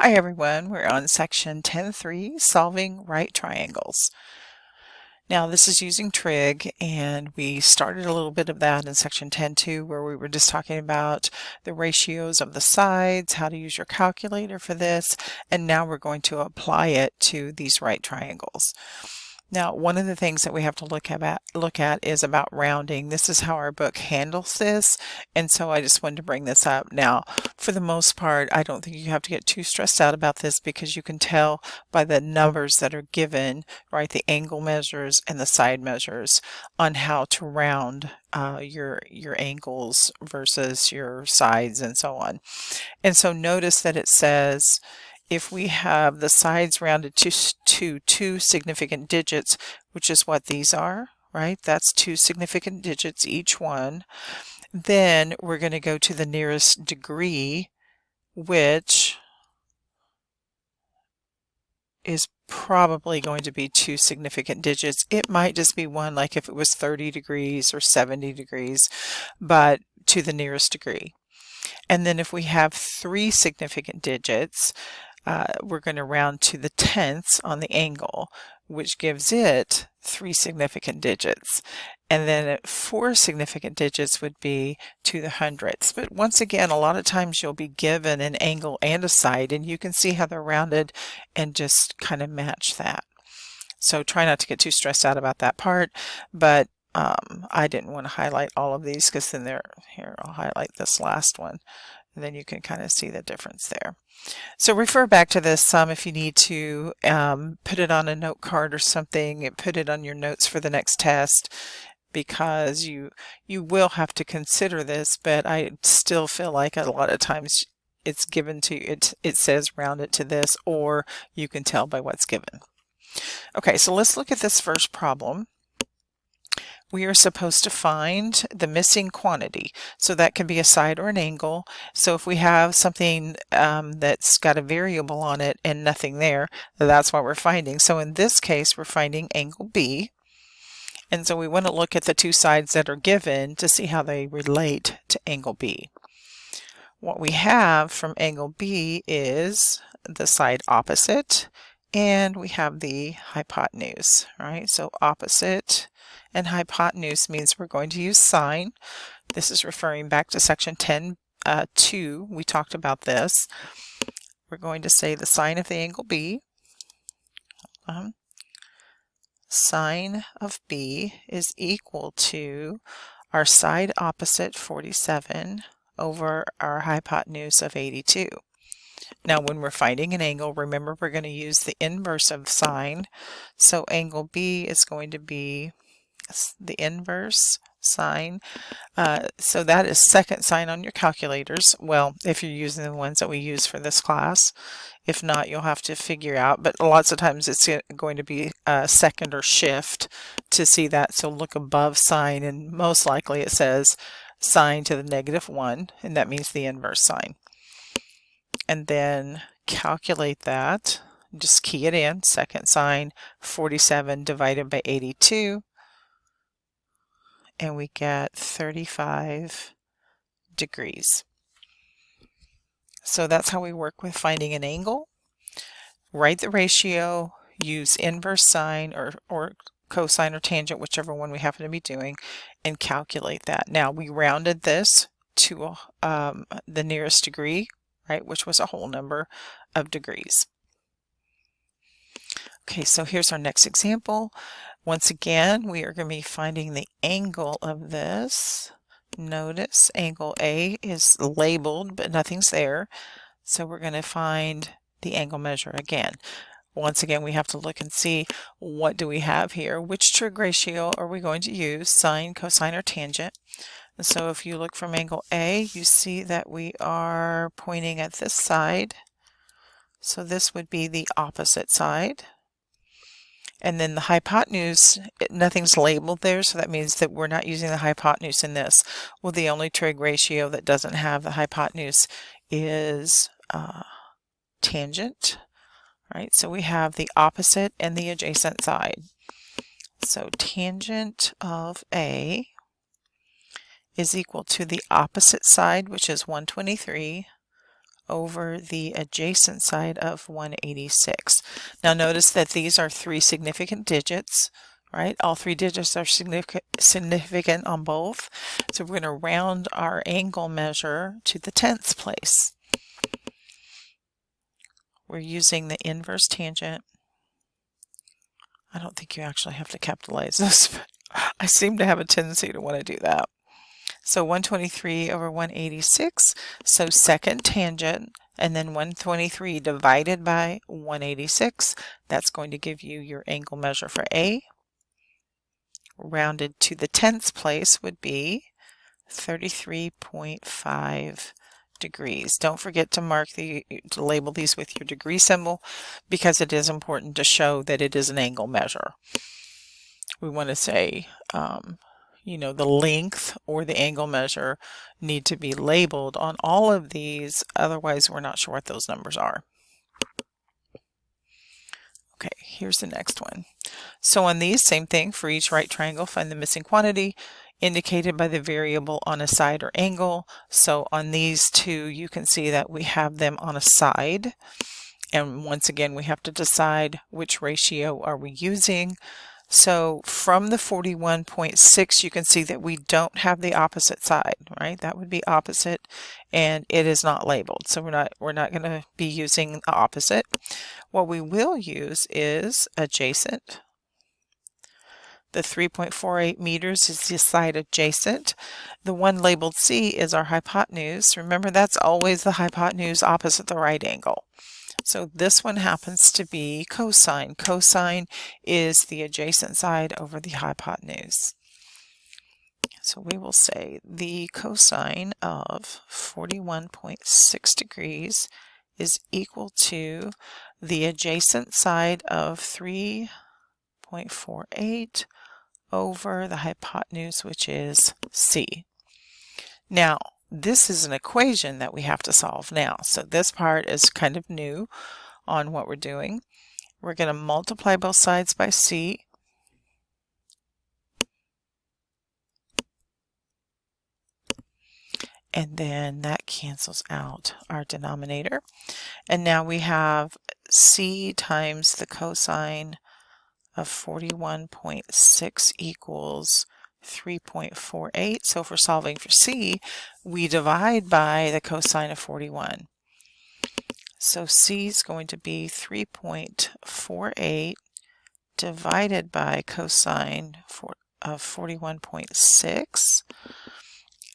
Hi everyone, we're on section 10.3, solving right triangles. Now this is using Trig, and we started a little bit of that in section 10.2 where we were just talking about the ratios of the sides, how to use your calculator for this, and now we're going to apply it to these right triangles. Now, one of the things that we have to look at is about rounding. This is how our book handles this, and so I just wanted to bring this up. Now, for the most part, I don't think you have to get too stressed out about this because you can tell by the numbers that are given, right, the angle measures and the side measures on how to round your angles versus your sides and so on. And so notice that it says if we have the sides rounded to two significant digits, which is what these are, right? That's two significant digits each one. Then we're going to go to the nearest degree, which is probably going to be two significant digits. It might just be one, like if it was 30 degrees or 70 degrees, but to the nearest degree. And then if we have three significant digits, we're going to round to the tenths on the angle, which gives it three significant digits. And then four significant digits would be to the hundredths. But once again, a lot of times you'll be given an angle and a side, and you can see how they're rounded and just kind of match that. So try not to get too stressed out about that part, but I didn't want to highlight all of these because then here, I'll highlight this last one, and then you can kind of see the difference there. So refer back to this some if you need to, put it on a note card or something, put it on your notes for the next test, because you will have to consider this, but I still feel like a lot of times it's given to you, it says round it to this, or you can tell by what's given. Okay, so let's look at this first problem. We are supposed to find the missing quantity. So that can be a side or an angle. So if we have something that's got a variable on it and nothing there, that's what we're finding. So in this case, we're finding angle B. And so we want to look at the two sides that are given to see how they relate to angle B. What we have from angle B is the side opposite, and we have the hypotenuse, right? So opposite and hypotenuse means we're going to use sine. This is referring back to section 10.2. We talked about this. We're going to say the sine of the angle B. Sine of B is equal to our side opposite 47 over our hypotenuse of 82. Now when we're finding an angle, remember we're going to use the inverse of sine. So angle B is going to be the inverse sine. So that is second sine on your calculators. Well, if you're using the ones that we use for this class. If not, you'll have to figure out, but lots of times it's going to be second or shift to see that. So look above sine, and most likely it says sine to the -1, and that means the inverse sine. And then calculate that. Just key it in, second sine 47 divided by 82, and we get 35 degrees. So that's how we work with finding an angle. Write the ratio, use inverse sine or cosine or tangent, whichever one we happen to be doing, and calculate that. Now we rounded this to the nearest degree, right, which was a whole number of degrees. Okay, so here's our next example. Once again, we are going to be finding the angle of this. Notice angle A is labeled, but nothing's there. So we're going to find the angle measure again. Once again, we have to look and see what do we have here. Which trig ratio are we going to use, sine, cosine, or tangent? And so if you look from angle A, you see that we are pointing at this side. So this would be the opposite side. And then the hypotenuse, nothing's labeled there, so that means that we're not using the hypotenuse in this. Well, the only trig ratio that doesn't have the hypotenuse is tangent, right? So we have the opposite and the adjacent side. So tangent of A is equal to the opposite side, which is 123, over the adjacent side of 186. Now notice that these are three significant digits, right? All three digits are significant on both. So we're going to round our angle measure to the tenths place. We're using the inverse tangent. I don't think you actually have to capitalize this, but I seem to have a tendency to want to do that. So 123 over 186, so second tangent, and then 123 divided by 186, that's going to give you your angle measure for A. Rounded to the tenths place would be 33.5 degrees. Don't forget to label these with your degree symbol, because it is important to show that it is an angle measure. We want to say, you know, the length or the angle measure need to be labeled on all of these, otherwise we're not sure what those numbers are. Okay, here's the next one. So on these, same thing, for each right triangle, find the missing quantity indicated by the variable on a side or angle. So on these two, you can see that we have them on a side. And once again, we have to decide which ratio are we using. So from the 41.6, you can see that we don't have the opposite side, right? That would be opposite, and it is not labeled. So we're not going to be using the opposite. What we will use is adjacent. The 3.48 meters is the side adjacent. The one labeled C is our hypotenuse. Remember, that's always the hypotenuse opposite the right angle. So this one happens to be cosine. Cosine is the adjacent side over the hypotenuse. So we will say the cosine of 41.6 degrees is equal to the adjacent side of 3.48 over the hypotenuse, which is C. Now, this is an equation that we have to solve now. So this part is kind of new on what we're doing. We're going to multiply both sides by C. And then that cancels out our denominator. And now we have C times the cosine of 41.6 equals 3.48. So if we're solving for C, we divide by the cosine of 41. So C is going to be 3.48 divided by cosine of 41.6.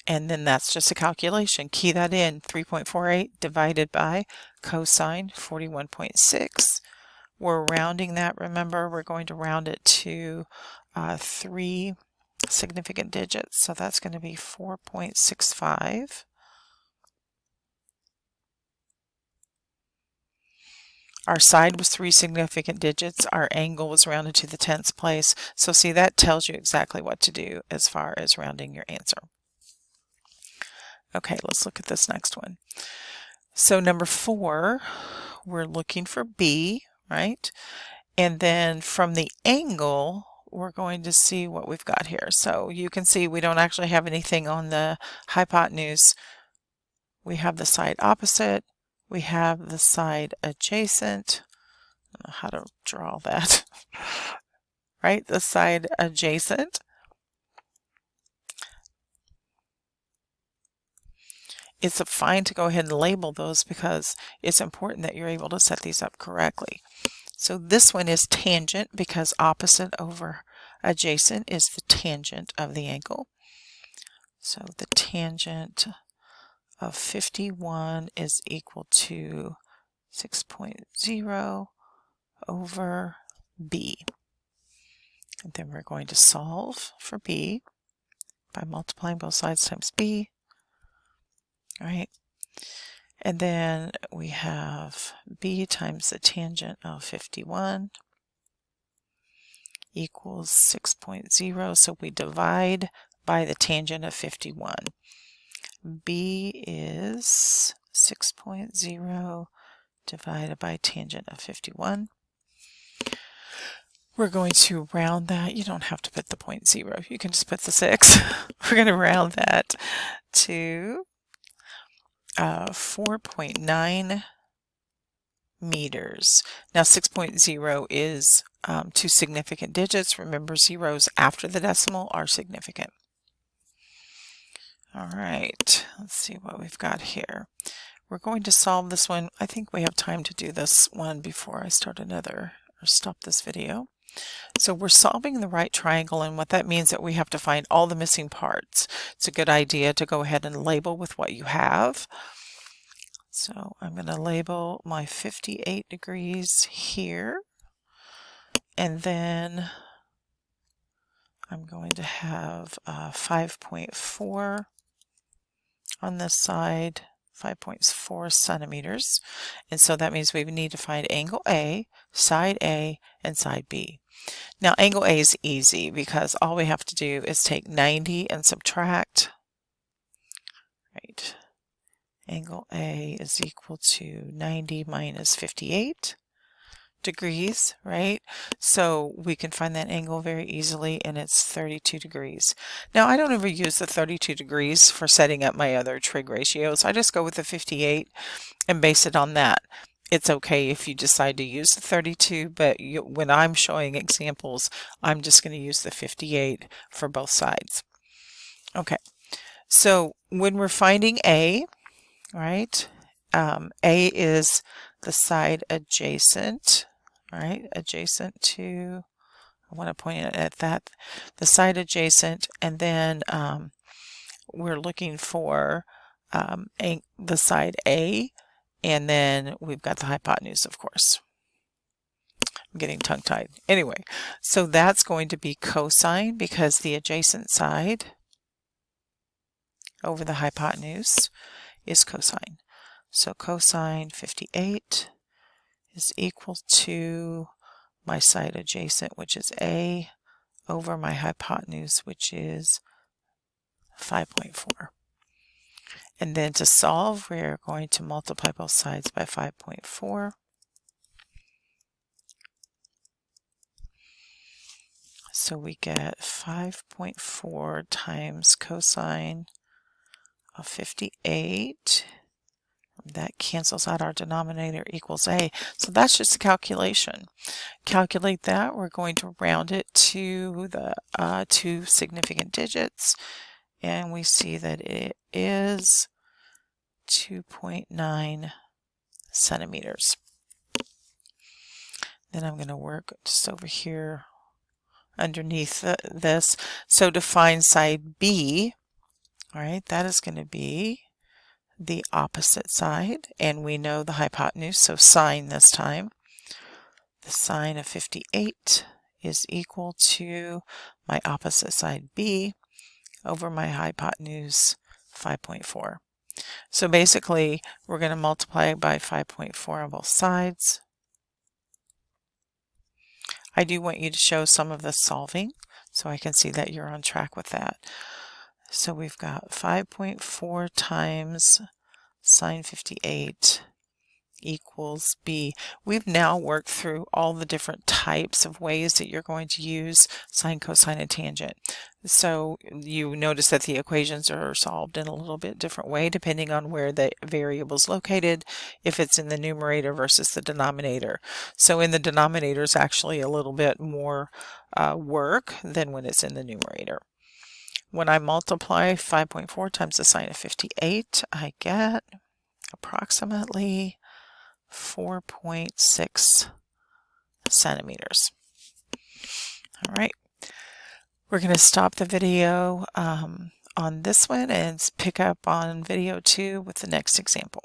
And then that's just a calculation. Key that in, 3.48 divided by cosine 41.6. We're rounding that, remember, we're going to round it to 3 significant digits, so that's going to be 4.65. Our side was 3 significant digits, our angle was rounded to the tenths place, so see, that tells you exactly what to do as far as rounding your answer. Okay, let's look at this next one. So number 4, we're looking for B, right? And then from the angle, we're going to see what we've got here. So you can see we don't actually have anything on the hypotenuse. We have the side opposite. We have the side adjacent. I don't know how to draw that. Right? The side adjacent. It's fine to go ahead and label those because it's important that you're able to set these up correctly. So this one is tangent because opposite over adjacent is the tangent of the angle. So the tangent of 51 is equal to 6.0 over B. And then we're going to solve for B by multiplying both sides times B. All right. And then we have B times the tangent of 51 equals 6.0. So we divide by the tangent of 51. B is 6.0 divided by tangent of 51. We're going to round that. You don't have to put the 0.0. You can just put the 6. We're going to round that to 4.9 meters. Now 6.0 is 2 significant digits. Remember, zeros after the decimal are significant. All right, let's see what we've got here. We're going to solve this one. I think we have time to do this one before I start another or stop this video. So we're solving the right triangle, and what that means that we have to find all the missing parts. It's a good idea to go ahead and label with what you have. So I'm going to label my 58 degrees here, and then I'm going to have 5.4 on this side, 5.4 centimeters. And so that means we need to find angle A, and side B. Now angle A is easy because all we have to do is take 90 and subtract. Right. Angle A is equal to 90 minus 58 degrees, right? So we can find that angle very easily, and it's 32 degrees. Now I don't ever use the 32 degrees for setting up my other trig ratios. I just go with the 58 and base it on that. It's okay if you decide to use the 32, but when I'm showing examples, I'm just going to use the 58 for both sides. Okay, so when we're finding A, right, A is the side adjacent, right, adjacent to, I want to point at that, the side adjacent, and then we're looking for the side A, and then we've got the hypotenuse, of course. I'm getting tongue-tied. Anyway, so that's going to be cosine because the adjacent side over the hypotenuse is cosine. So cosine 58 is equal to my side adjacent, which is A, over my hypotenuse, which is 5.4. And then to solve, we're going to multiply both sides by 5.4. So we get 5.4 times cosine of 58. That cancels out our denominator, equals A. So that's just a calculation. Calculate that. We're going to round it to the 2 significant digits, and we see that it is 2.9 centimeters. Then I'm going to work just over here underneath this. So to find side B, all right, that is going to be the opposite side, and we know the hypotenuse, so sine this time. The sine of 58 is equal to my opposite side B over my hypotenuse 5.4. So basically we're going to multiply by 5.4 on both sides. I do want you to show some of the solving so I can see that you're on track with that. So we've got 5.4 times sine 58 equals B. We've now worked through all the different types of ways that you're going to use sine, cosine, and tangent. So you notice that the equations are solved in a little bit different way depending on where the variable is located, if it's in the numerator versus the denominator. So in the denominator is actually a little bit more work than when it's in the numerator. When I multiply 5.4 times the sine of 58, I get approximately 4.6 centimeters. All right, we're going to stop the video on this one and pick up on video 2 with the next example.